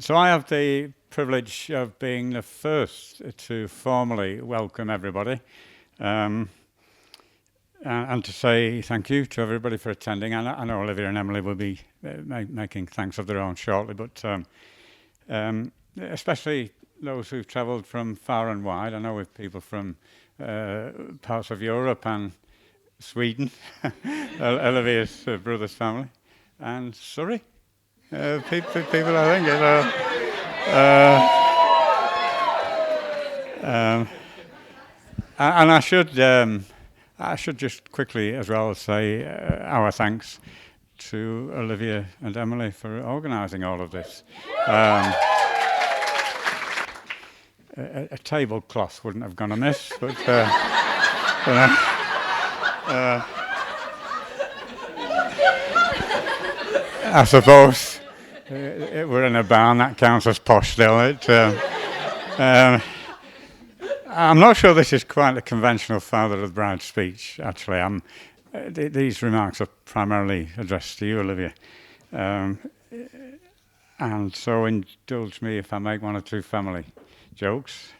So I have the privilege of being the first to formally welcome everybody um, and to say thank you to everybody for attending. I know Olivia and Emily will be making thanks of their own shortly, but especially those who've travelled from far and wide. I know with people from parts of Europe and Sweden, Olivia's brother's family, and Surrey. People, I think. And I should just quickly as well say our thanks to Olivia and Emily for organising all of this. A tablecloth wouldn't have gone amiss, but you know, I suppose we're in a barn, that counts as posh still. I'm not sure this is quite the conventional father of the bride speech, actually. These remarks are primarily addressed to you, Olivia. And so indulge me if I make one or two family jokes.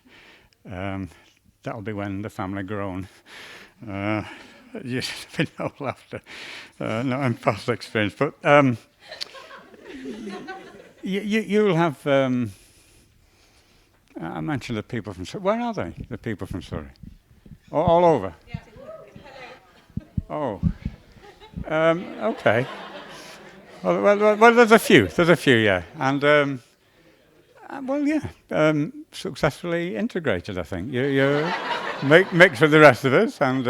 That'll be when the family grown. There's been no laughter, not in past experience. But you'll have... I mentioned the people from Surrey. Where are they, the people from Surrey? All over? Yeah. Oh. Okay. Well, there's a few, yeah. And, successfully integrated, I think. You're mixed with the rest of us. And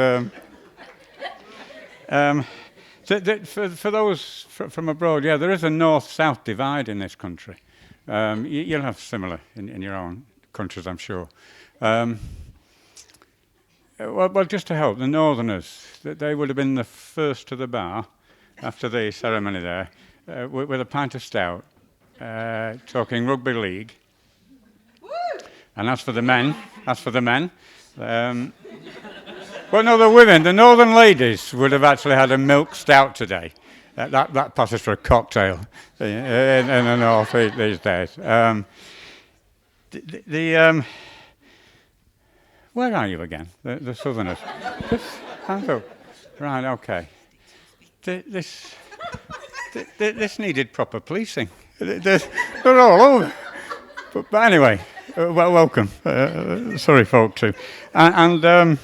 for those from abroad, yeah, there is a north-south divide in this country. You'll have similar in your own countries, I'm sure. Well, just to help, the Northerners, they would have been the first to the bar after the ceremony there, with a pint of stout, talking rugby league. Woo! And that's for the men. Well, no, the women, the Northern ladies would have actually had a milk stout today. That passes for a cocktail in the north these days. Where are you again? The Southerners. Right, okay. This needed proper policing. They're all over. But anyway, welcome. Sorry, folk, too. And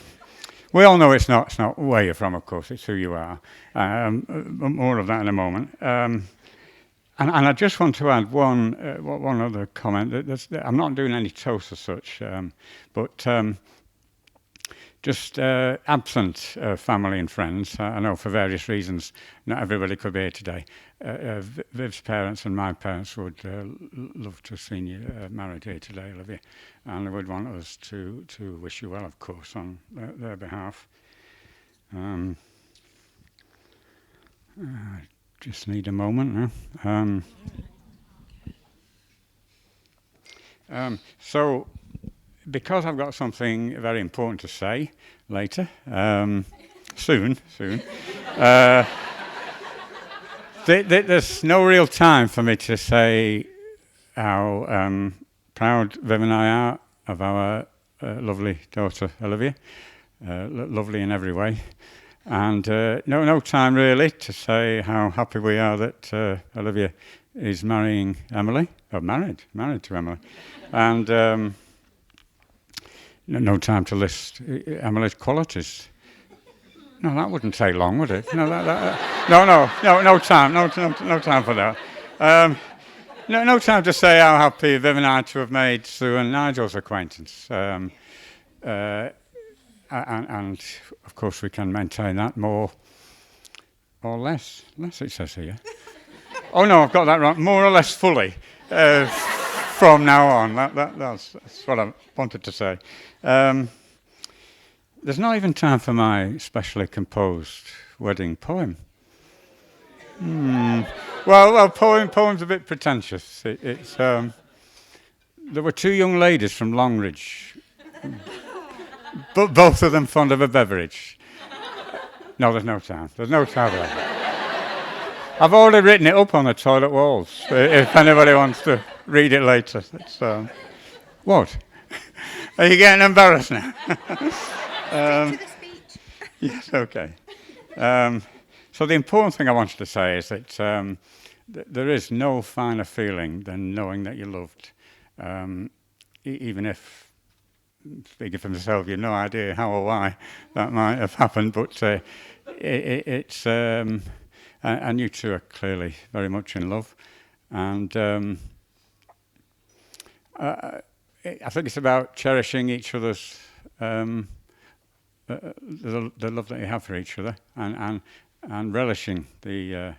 we all know it's not where you're from, of course. It's who you are. More of that in a moment. And I just want to add one other comment. I'm not doing any toast as such, but just absent family and friends. I know for various reasons not everybody could be here today. Viv's parents and my parents would love to have seen you married here today, Olivia, and they would want us to wish you well, of course, on their behalf. Just need a moment now. So, because I've got something very important to say later, soon, there's no real time for me to say how proud Viv and I are of our lovely daughter Olivia, lovely in every way. And no time really to say how happy we are that Olivia is marrying Emily, or married to Emily. And no time to list Emily's qualities. No, that wouldn't take long, would it? No time for that. No time to say how happy Viv and I to have made Sue and Nigel's acquaintance. And of course we can maintain that more or less it says here. Oh no, I've got that wrong. More or less fully from now on. That's what I wanted to say. There's not even time for my specially composed wedding poem. Well, poem's a bit pretentious. It's there were two young ladies from Longridge. But both of them fond of a beverage. No, there's no time. There's no time for that. I've already written it up on the toilet walls, if anybody wants to read it later. What? Are you getting embarrassed now? To the speech. Yes, okay. So the important thing I wanted to say is that there is no finer feeling than knowing that you're loved, even if, speaking for myself, you've no idea how or why that might have happened, but it's and you two are clearly very much in love, and I think it's about cherishing each other's the love that you have for each other, and relishing the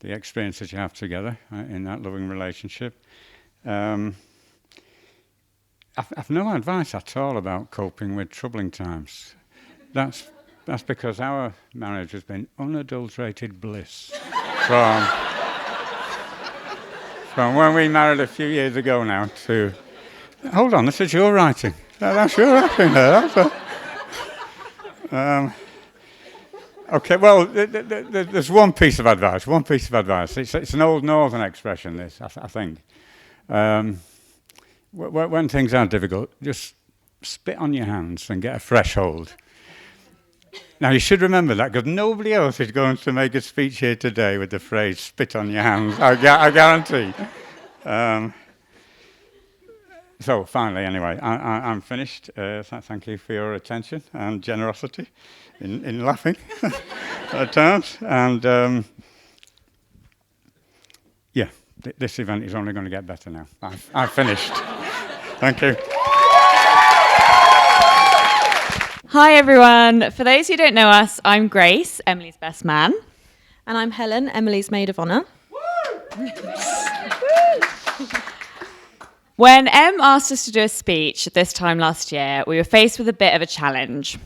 experiences you have together in that loving relationship. I've no advice at all about coping with troubling times. That's because our marriage has been unadulterated bliss from when we married a few years ago now to... Hold on, this is your writing. That's your writing there. Okay, well, there's one piece of advice. It's an old northern expression, this, I think. When things are difficult, just spit on your hands and get a fresh hold. Now, you should remember that, because nobody else is going to make a speech here today with the phrase, spit on your hands, I guarantee. So, finally, anyway, I'm finished. Thank you for your attention and generosity in laughing at times. And, this event is only going to get better now. I've finished. Thank you. Hi everyone. For those who don't know us, I'm Grace, Emily's best man. And I'm Helen, Emily's maid of honour. When Em asked us to do a speech this time last year, we were faced with a bit of a challenge.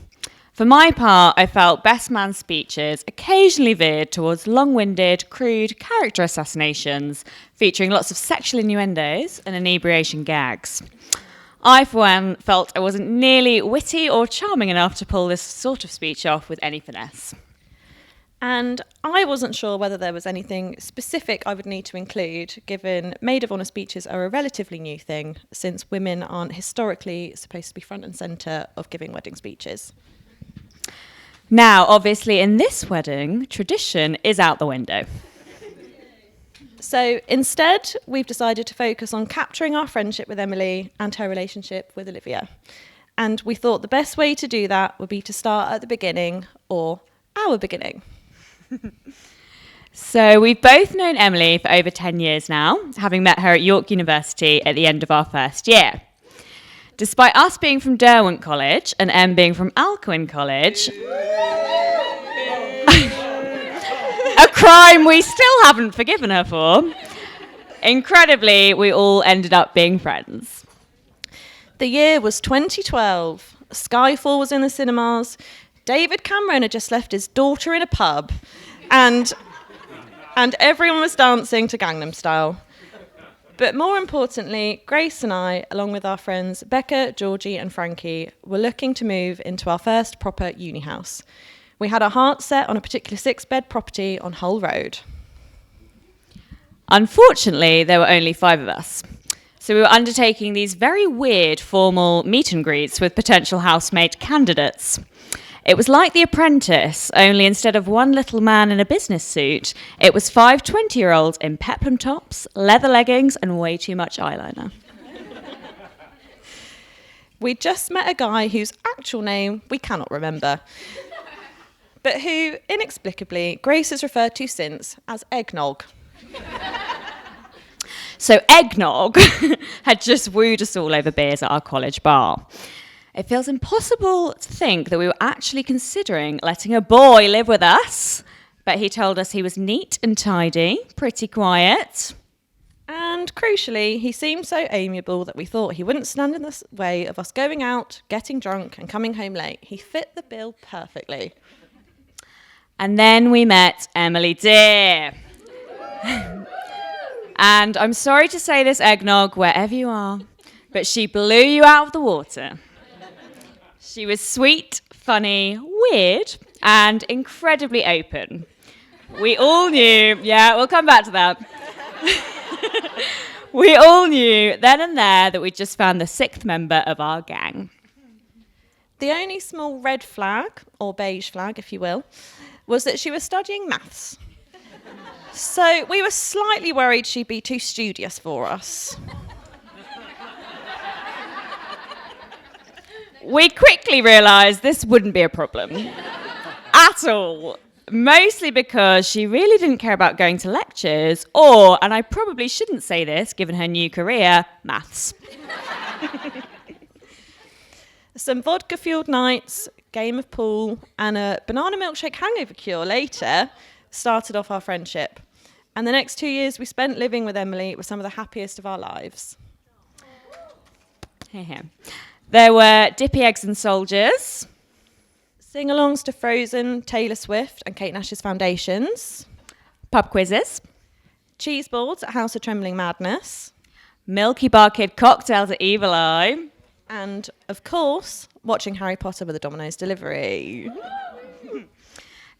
For my part, I felt best man speeches occasionally veered towards long-winded, crude character assassinations featuring lots of sexual innuendos and inebriation gags. I, for one, felt I wasn't nearly witty or charming enough to pull this sort of speech off with any finesse. And I wasn't sure whether there was anything specific I would need to include, given maid of honour speeches are a relatively new thing, since women aren't historically supposed to be front and centre of giving wedding speeches. Now, obviously, in this wedding, tradition is out the window. So instead, we've decided to focus on capturing our friendship with Emily and her relationship with Olivia. And we thought the best way to do that would be to start at the beginning, or our beginning. So we've both known Emily for over 10 years now, having met her at York University at the end of our first year. Despite us being from Derwent College and Em being from Alcuin College, a crime we still haven't forgiven her for, incredibly, we all ended up being friends. The year was 2012. Skyfall was in the cinemas. David Cameron had just left his daughter in a pub. And everyone was dancing to Gangnam Style. But more importantly, Grace and I, along with our friends Becca, Georgie and Frankie, were looking to move into our first proper uni house. We had our hearts set on a particular 6-bed property on Hull Road. Unfortunately, there were only 5 of us. So we were undertaking these very weird formal meet and greets with potential housemate candidates. It was like The Apprentice, only instead of one little man in a business suit, it was 5 20-year-olds in peplum tops, leather leggings, and way too much eyeliner. We just met a guy whose actual name we cannot remember, but who, inexplicably, Grace has referred to since as Eggnog. So Eggnog had just wooed us all over beers at our college bar. It feels impossible to think that we were actually considering letting a boy live with us, but he told us he was neat and tidy, pretty quiet. And crucially, he seemed so amiable that we thought he wouldn't stand in the way of us going out, getting drunk and coming home late. He fit the bill perfectly. And then we met Emily Dear. And I'm sorry to say this, Eggnog, wherever you are, but she blew you out of the water. She was sweet, funny, weird, and incredibly open. We all knew, we'll come back to that. We all knew then and there that we'd just found the sixth member of our gang. The only small red flag, or beige flag if you will, was that she was studying maths. So we were slightly worried she'd be too studious for us. We quickly realised this wouldn't be a problem at all. Mostly because she really didn't care about going to lectures or, and I probably shouldn't say this given her new career, maths. Some vodka-fueled nights, game of pool, and a banana milkshake hangover cure later started off our friendship. And the next 2 years we spent living with Emily were some of the happiest of our lives. There were dippy eggs and soldiers. Sing-alongs to Frozen, Taylor Swift and Kate Nash's Foundations. Pub quizzes. Cheese boards at House of Trembling Madness. Milky Bar Kid cocktails at Evil Eye. And, of course, watching Harry Potter with a Domino's delivery.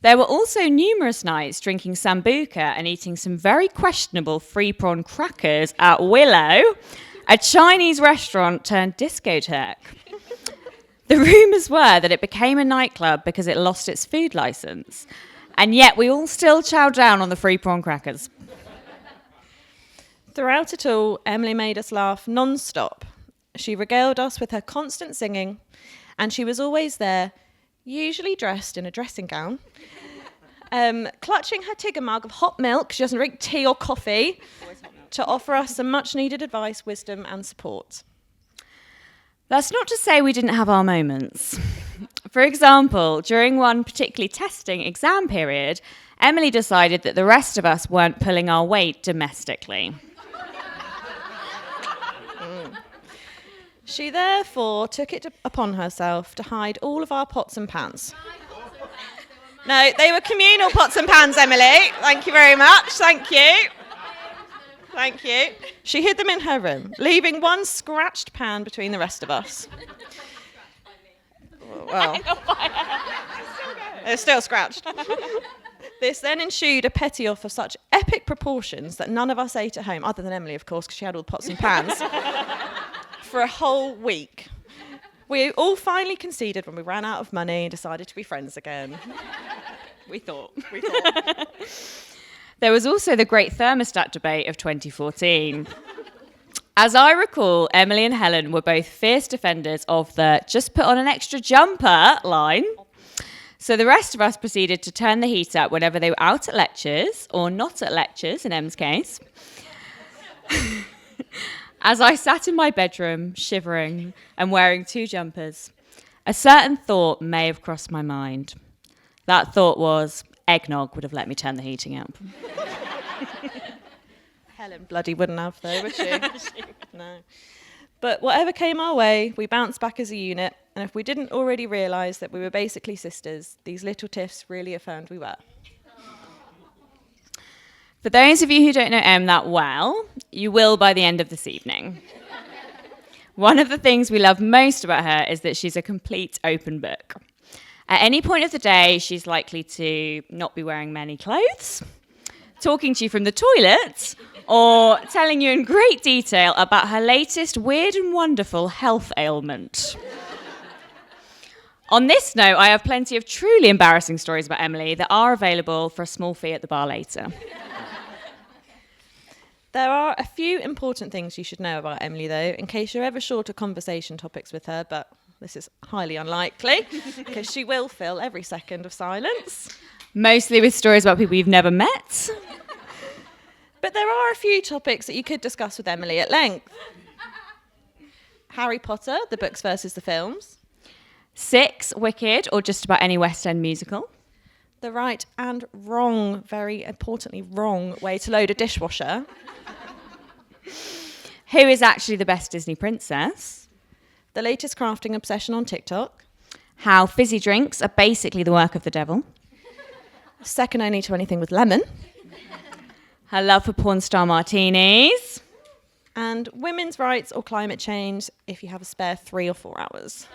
There were also numerous nights drinking Sambuca and eating some very questionable free prawn crackers at Willow, a Chinese restaurant turned discotheque. The rumours were that it became a nightclub because it lost its food licence. And yet we all still chowed down on the free prawn crackers. Throughout it all, Emily made us laugh non-stop. She regaled us with her constant singing, and she was always there, usually dressed in a dressing gown, clutching her Tigger mug of hot milk, she doesn't drink tea or coffee, to offer us some much-needed advice, wisdom and support. That's not to say we didn't have our moments. For example, during one particularly testing exam period, Emily decided that the rest of us weren't pulling our weight domestically. She therefore took it upon herself to hide all of our pots and pans. No, they were communal pots and pans, Emily. Thank you very much. Thank you. Thank you. She hid them in her room, leaving one scratched pan between the rest of us. Well, it's still scratched. This then ensued a petty off of such epic proportions that none of us ate at home, other than Emily, of course, because she had all the pots and pans, for a whole week. We all finally conceded when we ran out of money and decided to be friends again. We thought. There was also the great thermostat debate of 2014. As I recall, Emily and Helen were both fierce defenders of the just put on an extra jumper line. So the rest of us proceeded to turn the heat up whenever they were out at lectures, or not at lectures in Em's case. As I sat in my bedroom, shivering and wearing 2 jumpers, a certain thought may have crossed my mind. That thought was, eggnog would have let me turn the heating up. Helen bloody wouldn't have, though, would she? No. But whatever came our way, we bounced back as a unit, and if we didn't already realise that we were basically sisters, these little tiffs really affirmed we were. For those of you who don't know Em that well, you will by the end of this evening. One of the things we love most about her is that she's a complete open book. At any point of the day, she's likely to not be wearing many clothes, talking to you from the toilet, or telling you in great detail about her latest weird and wonderful health ailment. On this note, I have plenty of truly embarrassing stories about Emily that are available for a small fee at the bar later. There are a few important things you should know about Emily, though, in case you're ever short of conversation topics with her, but this is highly unlikely, because she will fill every second of silence. Mostly with stories about people you've never met. But there are a few topics that you could discuss with Emily at length. Harry Potter, the books versus the films. 6, Wicked, or just about any West End musical. The right and wrong, very importantly wrong, way to load a dishwasher. Who is actually the best Disney princess? The latest crafting obsession on TikTok. How fizzy drinks are basically the work of the devil. Second only to anything with lemon. Her love for porn star martinis. And women's rights or climate change if you have a spare 3 or 4 hours.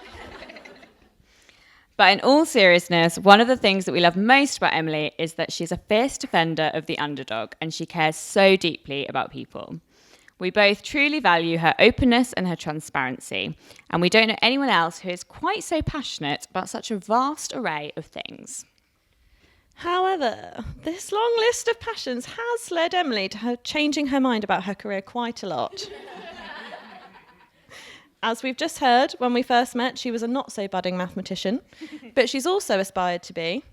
But in all seriousness, one of the things that we love most about Emily is that she's a fierce defender of the underdog and she cares so deeply about people. We both truly value her openness and her transparency, and we don't know anyone else who is quite so passionate about such a vast array of things. However, this long list of passions has led Emily to her changing her mind about her career quite a lot. As we've just heard, when we first met, she was a not-so-budding mathematician, but she's also aspired to be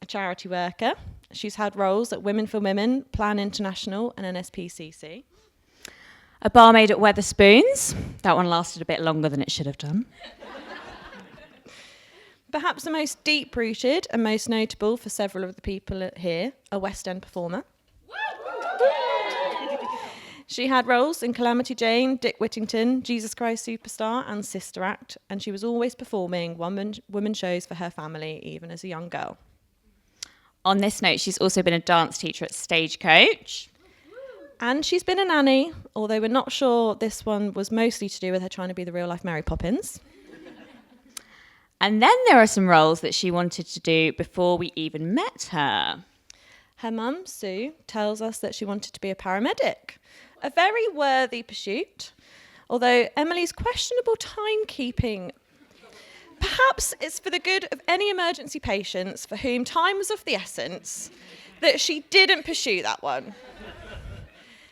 a charity worker. She's had roles at Women for Women, Plan International and NSPCC. A barmaid at Wetherspoons. That one lasted a bit longer than it should have done. Perhaps the most deep-rooted and most notable for several of the people here, a West End performer. She had roles in Calamity Jane, Dick Whittington, Jesus Christ Superstar and Sister Act, and she was always performing women shows for her family, even as a young girl. On this note, she's also been a dance teacher at Stagecoach. And she's been a nanny, although we're not sure this one was mostly to do with her trying to be the real-life Mary Poppins. And then there are some roles that she wanted to do before we even met her. Her mum, Sue, tells us that she wanted to be a paramedic, a very worthy pursuit, although Emily's questionable timekeeping, perhaps it's for the good of any emergency patients for whom time was of the essence, that she didn't pursue that one.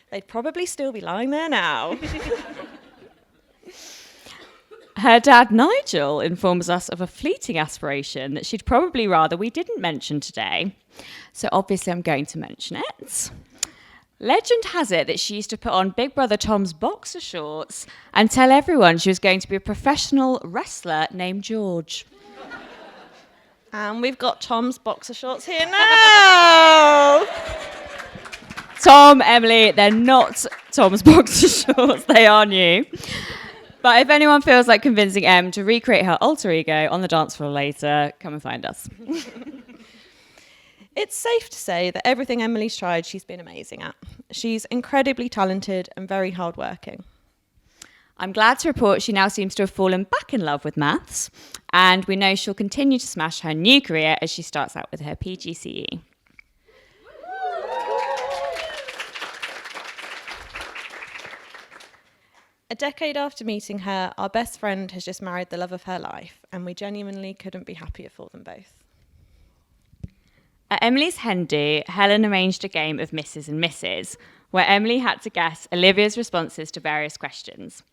They'd probably still be lying there now. Her dad, Nigel, informs us of a fleeting aspiration that she'd probably rather we didn't mention today. So obviously I'm going to mention it. Legend has it that she used to put on Big Brother Tom's boxer shorts and tell everyone she was going to be a professional wrestler named George. And we've got Tom's boxer shorts here now. Tom, Emily, they're not Tom's boxer shorts, they are new. But if anyone feels like convincing Em to recreate her alter ego on the dance floor later, come and find us. It's safe to say that everything Emily's tried, she's been amazing at. She's incredibly talented and very hardworking. I'm glad to report she now seems to have fallen back in love with maths, and we know she'll continue to smash her new career as she starts out with her PGCE. A decade after meeting her, our best friend has just married the love of her life, and we genuinely couldn't be happier for them both. At Emily's hen do, Helen arranged a game of Mrs. and Mrs., where Emily had to guess Olivia's responses to various questions.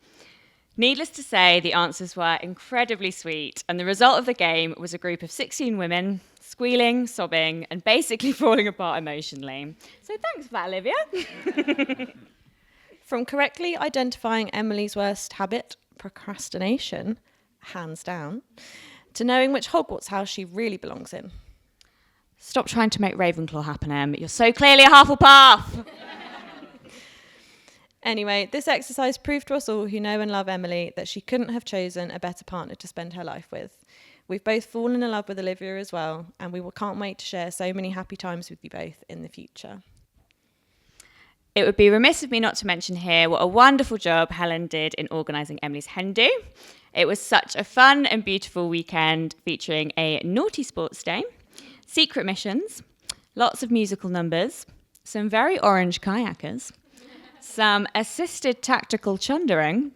Needless to say, the answers were incredibly sweet, and the result of the game was a group of 16 women squealing, sobbing, and basically falling apart emotionally. So thanks for that, Olivia. From correctly identifying Emily's worst habit, procrastination, hands down, to knowing which Hogwarts house she really belongs in. Stop trying to make Ravenclaw happen, Em. You're so clearly a Hufflepuff. Anyway, this exercise proved to us all who know and love Emily that she couldn't have chosen a better partner to spend her life with. We've both fallen in love with Olivia as well, and we can't wait to share so many happy times with you both in the future. It would be remiss of me not to mention here what a wonderful job Helen did in organising Emily's hen do. It was such a fun and beautiful weekend featuring a naughty sports day, secret missions, lots of musical numbers, some very orange kayakers, some assisted tactical chundering,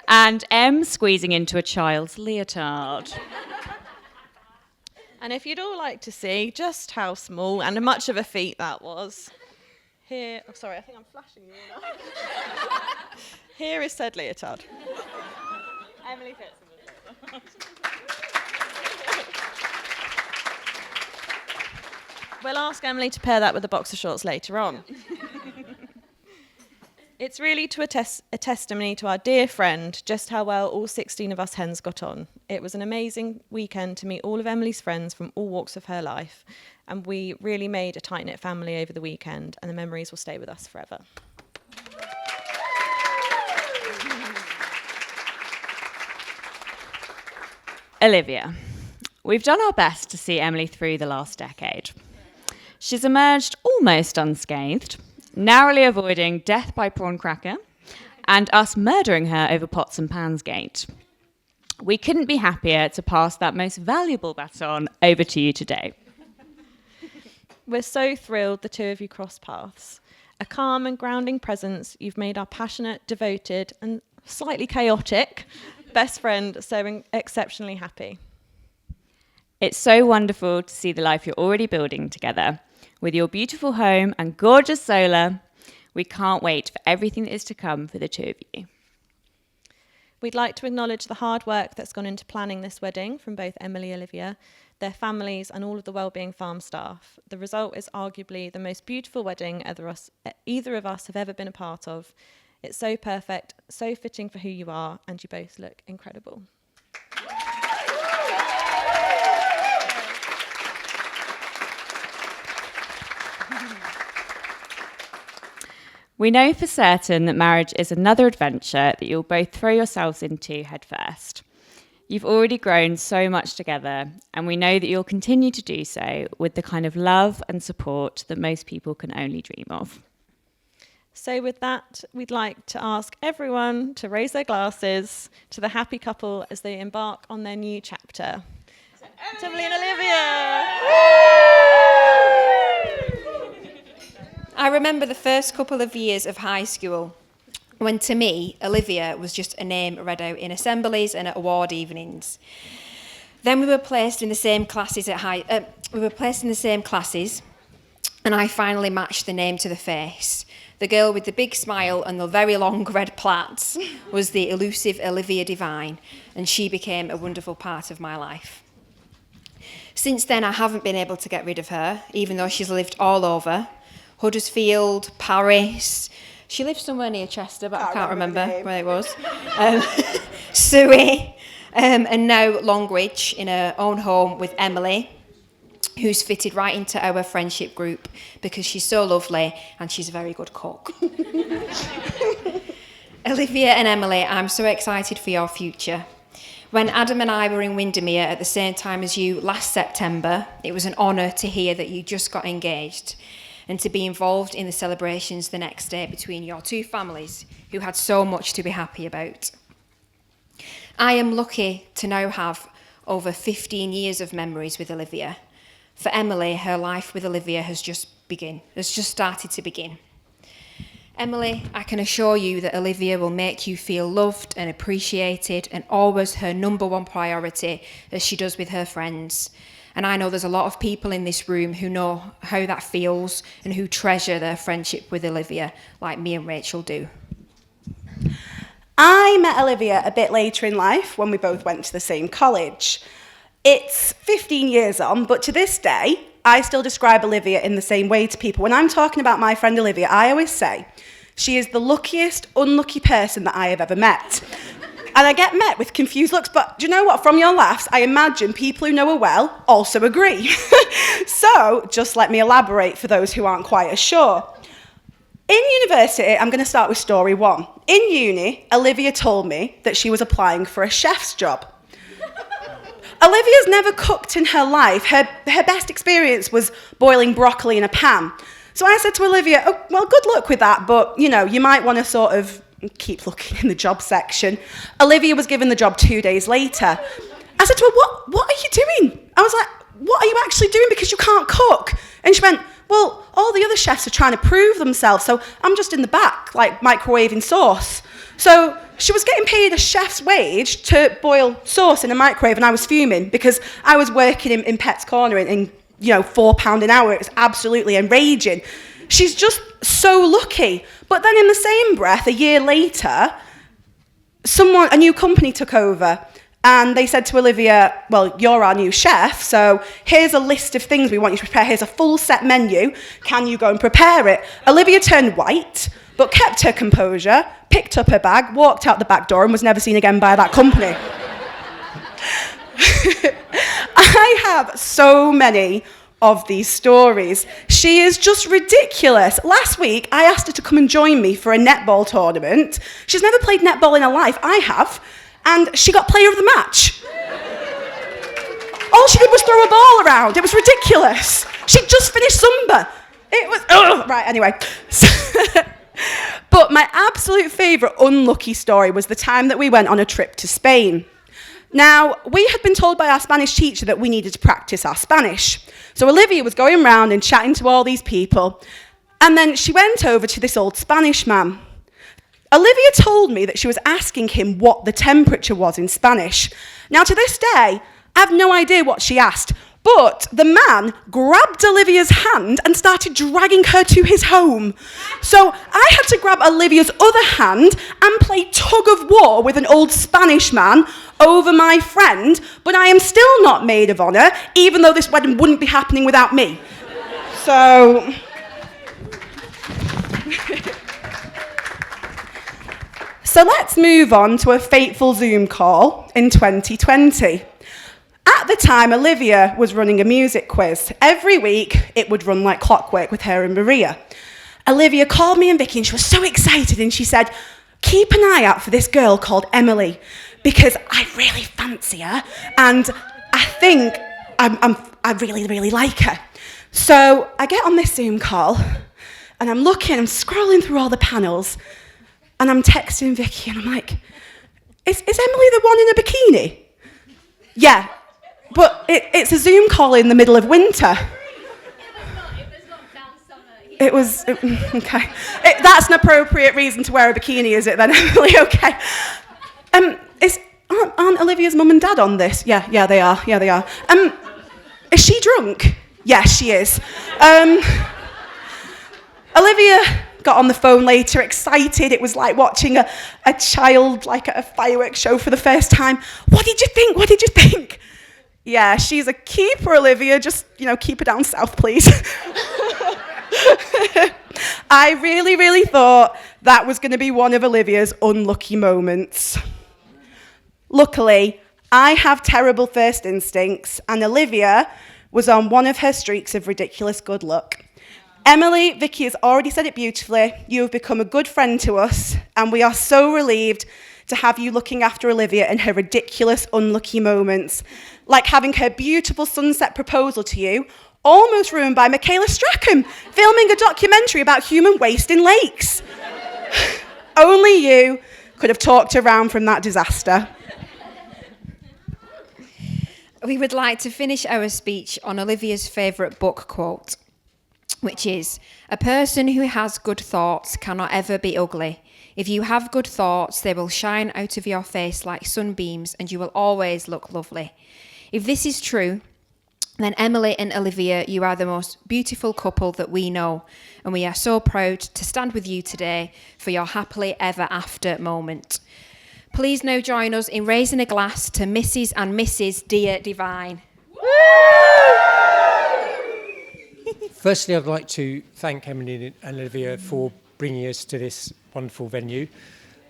and Em squeezing into a child's leotard. And if you'd all like to see just how small and much of a feat that was, here, oh sorry, I think I'm flashing you all now. Here is said leotard. Emily fits in the We'll ask Emily to pair that with the boxer shorts later on. It's really a testimony to our dear friend just how well all 16 of us hens got on. It was an amazing weekend to meet all of Emily's friends from all walks of her life, and we really made a tight-knit family over the weekend, and the memories will stay with us forever. Olivia, we've done our best to see Emily through the last decade. She's emerged almost unscathed, narrowly avoiding death by prawn cracker and us murdering her over pots and pans gate. We couldn't be happier to pass that most valuable baton over to you today. We're so thrilled the two of you crossed paths. A calm and grounding presence, you've made our passionate, devoted, and slightly chaotic best friend so exceptionally happy. It's so wonderful to see the life you're already building together. With your beautiful home and gorgeous solar, we can't wait for everything that is to come for the two of you. We'd like to acknowledge the hard work that's gone into planning this wedding from both Emily and Olivia, their families and all of the Wellbeing Farm staff. The result is arguably the most beautiful wedding either of us have ever been a part of. It's so perfect, so fitting for who you are, and you both look incredible. We know for certain that marriage is another adventure that you'll both throw yourselves into head first. You've already grown so much together, and we know that you'll continue to do so with the kind of love and support that most people can only dream of. So with that, we'd like to ask everyone to raise their glasses to the happy couple as they embark on their new chapter. To Emily and Olivia! I remember the first couple of years of high school when, to me, Olivia was just a name read out in assemblies and at award evenings. Then we were placed in the same classes and I finally matched the name to the face. The girl with the big smile and the very long red plaits was the elusive Olivia Devine, and she became a wonderful part of my life. Since then, I haven't been able to get rid of her, even though she's lived all over. Huddersfield, Paris. She lived somewhere near Chester, but I can't remember where it was. Surrey, and now Longridge in her own home with Emily, who's fitted right into our friendship group because she's so lovely and she's a very good cook. Olivia and Emily, I'm so excited for your future. When Adam and I were in Windermere at the same time as you last September, it was an honour to hear that you just got engaged and to be involved in the celebrations the next day between your two families who had so much to be happy about. I am lucky to now have over 15 years of memories with Olivia. For Emily, her life with Olivia has just started to begin. Emily, I can assure you that Olivia will make you feel loved and appreciated and always her number one priority, as she does with her friends. And I know there's a lot of people in this room who know how that feels and who treasure their friendship with Olivia, like me and Rachel do. I met Olivia a bit later in life when we both went to the same college. It's 15 years on, but to this day, I still describe Olivia in the same way to people. When I'm talking about my friend Olivia, I always say, she is the luckiest, unlucky person that I have ever met. And I get met with confused looks, but do you know what? From your laughs, I imagine people who know her well also agree. So just let me elaborate for those who aren't quite as sure. In university, I'm going to start with story one. In uni, Olivia told me that she was applying for a chef's job. Olivia's never cooked in her life. Her best experience was boiling broccoli in a pan. So I said to Olivia, oh, well, good luck with that, but, you know, you might want to sort of keep looking in the job section. Olivia was given the job 2 days later. I said to her, what are you doing? I was like, what are you actually doing because you can't cook? And she went, well, all the other chefs are trying to prove themselves, so I'm just in the back, like microwaving sauce. So she was getting paid a chef's wage to boil sauce in a microwave, and I was fuming because I was working in Pet's Corner in £4 an hour. It was absolutely enraging. She's just so lucky. But then in the same breath, a year later, a new company took over, and they said to Olivia, well, you're our new chef, so here's a list of things we want you to prepare. Here's a full set menu. Can you go and prepare it? Olivia turned white, but kept her composure, picked up her bag, walked out the back door, and was never seen again by that company. I have so many of these stories. She is just ridiculous. Last week, I asked her to come and join me for a netball tournament. She's never played netball in her life. I have. And she got player of the match. All she did was throw a ball around. It was ridiculous. She'd just finished Zumba. It was... Right, anyway. But my absolute favourite unlucky story was the time that we went on a trip to Spain. Now, we had been told by our Spanish teacher that we needed to practice our Spanish. So Olivia was going around and chatting to all these people, and then she went over to this old Spanish man. Olivia told me that she was asking him what the temperature was in Spanish. Now, to this day, I have no idea what she asked, but the man grabbed Olivia's hand and started dragging her to his home. So I had to grab Olivia's other hand and play tug of war with an old Spanish man over my friend, but I am still not maid of honour, even though this wedding wouldn't be happening without me. So... So let's move on to a fateful Zoom call in 2020. At the time, Olivia was running a music quiz. Every week, it would run like clockwork with her and Maria. Olivia called me and Vicky, and she was so excited, and she said, keep an eye out for this girl called Emily, because I really fancy her, and I think I really, really like her. So I get on this Zoom call, and I'm scrolling through all the panels, and I'm texting Vicky, and I'm like, is Emily the one in a bikini? Yeah, but it's a Zoom call in the middle of winter. It was, okay. That's an appropriate reason to wear a bikini, is it then, Emily? Okay. Aren't Olivia's mum and dad on this? Yeah, they are. Is she drunk? Yeah, she is. Olivia got on the phone later, excited. It was like watching a child like at a fireworks show for the first time. What did you think? Yeah, she's a keeper, Olivia. Just, keep her down south, please. I really, really thought that was going to be one of Olivia's unlucky moments. Luckily, I have terrible first instincts, and Olivia was on one of her streaks of ridiculous good luck. Emily, Vicky has already said it beautifully. You have become a good friend to us, and we are so relieved to have you looking after Olivia in her ridiculous, unlucky moments, like having her beautiful sunset proposal to you almost ruined by Michaela Strachan, filming a documentary about human waste in lakes. Only you could have talked around from that disaster. We would like to finish our speech on Olivia's favourite book quote, which is, a person who has good thoughts cannot ever be ugly. If you have good thoughts, they will shine out of your face like sunbeams, and you will always look lovely. If this is true, then Emily and Olivia, you are the most beautiful couple that we know, and we are so proud to stand with you today for your happily ever after moment. Please now join us in raising a glass to Mrs. and Mrs. Dear Divine. Firstly, I'd like to thank Emily and Olivia for bringing us to this wonderful venue.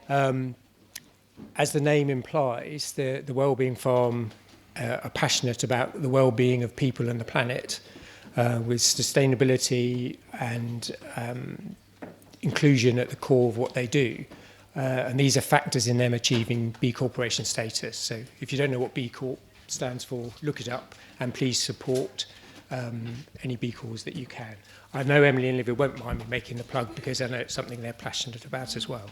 As the name implies, the Wellbeing Farm are passionate about the well-being of people and the planet, with sustainability and inclusion at the core of what they do. And these are factors in them achieving B Corporation status. So if you don't know what B Corp stands for, look it up, and please support any B Corps that you can. I know Emily and Olivia won't mind me making the plug, because I know it's something they're passionate about as well.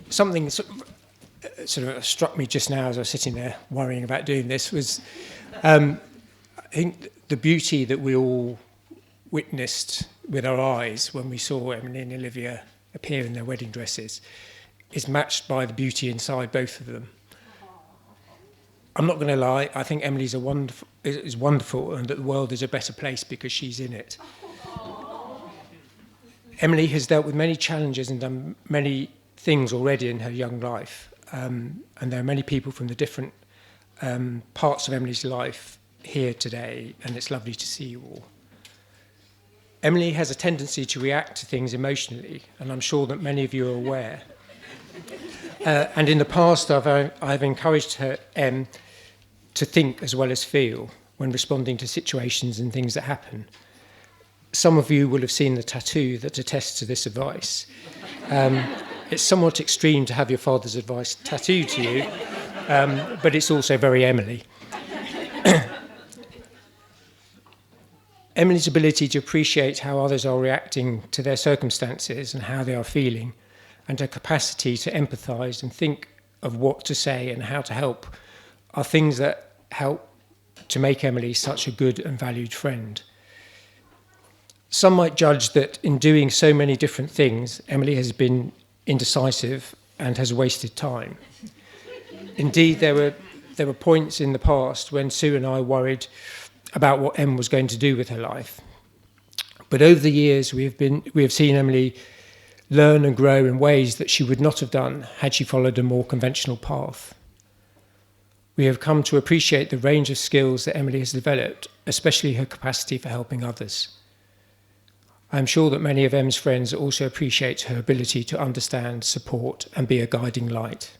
Something sort of struck me just now as I was sitting there worrying about doing this was, I think the beauty that we all witnessed with our eyes when we saw Emily and Olivia appear in their wedding dresses is matched by the beauty inside both of them. I'm not going to lie, I think Emily's is wonderful, and that the world is a better place because she's in it. Emily has dealt with many challenges and done many things already in her young life, and there are many people from the different parts of Emily's life here today, and it's lovely to see you all. Emily has a tendency to react to things emotionally, and I'm sure that many of you are aware. And in the past, I've encouraged her to think as well as feel when responding to situations and things that happen. Some of you will have seen the tattoo that attests to this advice. It's somewhat extreme to have your father's advice tattooed to you, but it's also very Emily. Emily's ability to appreciate how others are reacting to their circumstances and how they are feeling, and her capacity to empathise and think of what to say and how to help, are things that help to make Emily such a good and valued friend. Some might judge that in doing so many different things, Emily has been indecisive and has wasted time. Indeed, there were points in the past when Sue and I worried about what Em was going to do with her life. But over the years, we have seen Emily learn and grow in ways that she would not have done had she followed a more conventional path. We have come to appreciate the range of skills that Emily has developed, especially her capacity for helping others. I am sure that many of Em's friends also appreciate her ability to understand, support, and be a guiding light.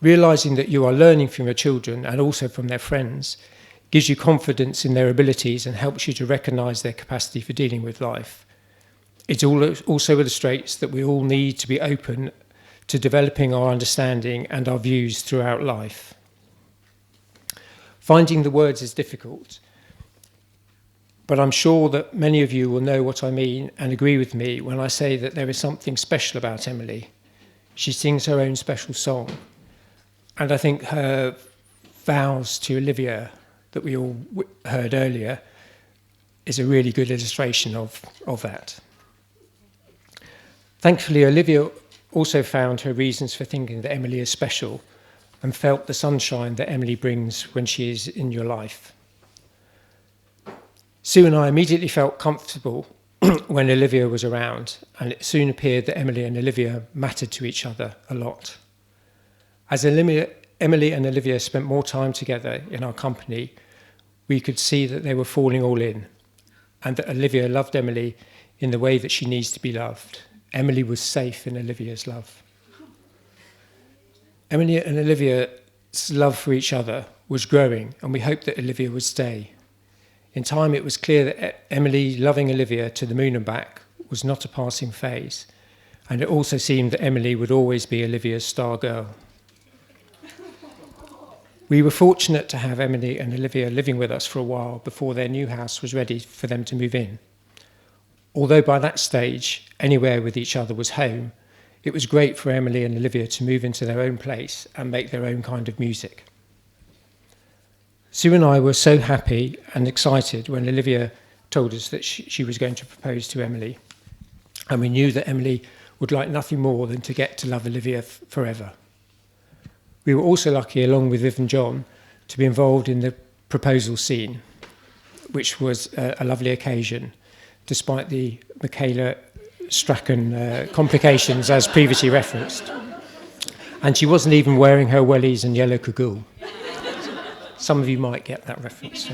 Realising that you are learning from your children and also from their friends gives you confidence in their abilities and helps you to recognise their capacity for dealing with life. It also illustrates that we all need to be open to developing our understanding and our views throughout life. Finding the words is difficult, but I'm sure that many of you will know what I mean and agree with me when I say that there is something special about Emily. She sings her own special song. And I think her vows to Olivia that we all heard earlier is a really good illustration of that. Thankfully, Olivia also found her reasons for thinking that Emily is special and felt the sunshine that Emily brings when she is in your life. Sue and I immediately felt comfortable when Olivia was around, and it soon appeared that Emily and Olivia mattered to each other a lot. As Emily and Olivia spent more time together in our company, we could see that they were falling all in, and that Olivia loved Emily in the way that she needs to be loved. Emily was safe in Olivia's love. Emily and Olivia's love for each other was growing, and we hoped that Olivia would stay. In time, it was clear that Emily loving Olivia to the moon and back was not a passing phase, and it also seemed that Emily would always be Olivia's star girl. We were fortunate to have Emily and Olivia living with us for a while before their new house was ready for them to move in. Although by that stage, anywhere with each other was home, it was great for Emily and Olivia to move into their own place and make their own kind of music. Sue and I were so happy and excited when Olivia told us that she was going to propose to Emily, and we knew that Emily would like nothing more than to get to love Olivia forever. We were also lucky, along with Viv and John, to be involved in the proposal scene, which was a lovely occasion, despite the Michaela Strachan complications as previously referenced. And she wasn't even wearing her wellies and yellow cagoule. Some of you might get that reference.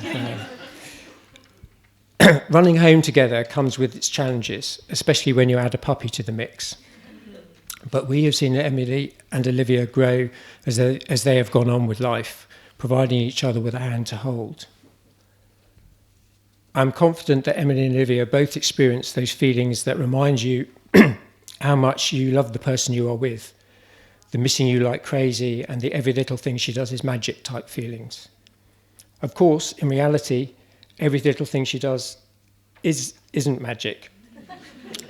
Running home together comes with its challenges, especially when you add a puppy to the mix. But we have seen Emily and Olivia grow as they have gone on with life, providing each other with a hand to hold. I'm confident that Emily and Olivia both experience those feelings that remind you how much you love the person you are with, the missing you like crazy and the every little thing she does is magic type feelings. Of course, in reality, every little thing she does isn't magic.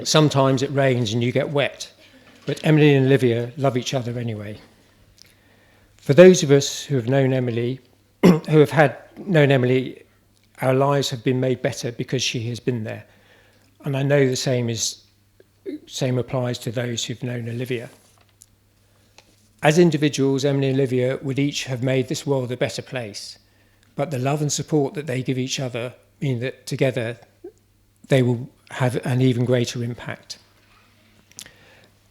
Sometimes it rains and you get wet, but Emily and Olivia love each other anyway. For those of us who have known Emily, our lives have been made better because she has been there. And I know the same applies to those who've known Olivia. As individuals, Emily and Olivia would each have made this world a better place, but the love and support that they give each other mean that together they will have an even greater impact.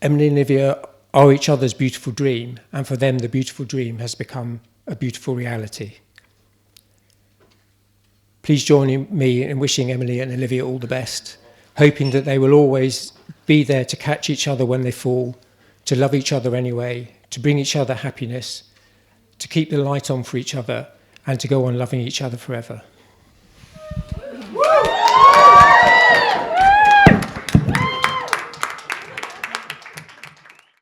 Emily and Olivia are each other's beautiful dream, and for them the beautiful dream has become a beautiful reality. Please join me in wishing Emily and Olivia all the best, hoping that they will always be there to catch each other when they fall, to love each other anyway, to bring each other happiness, to keep the light on for each other, and to go on loving each other forever.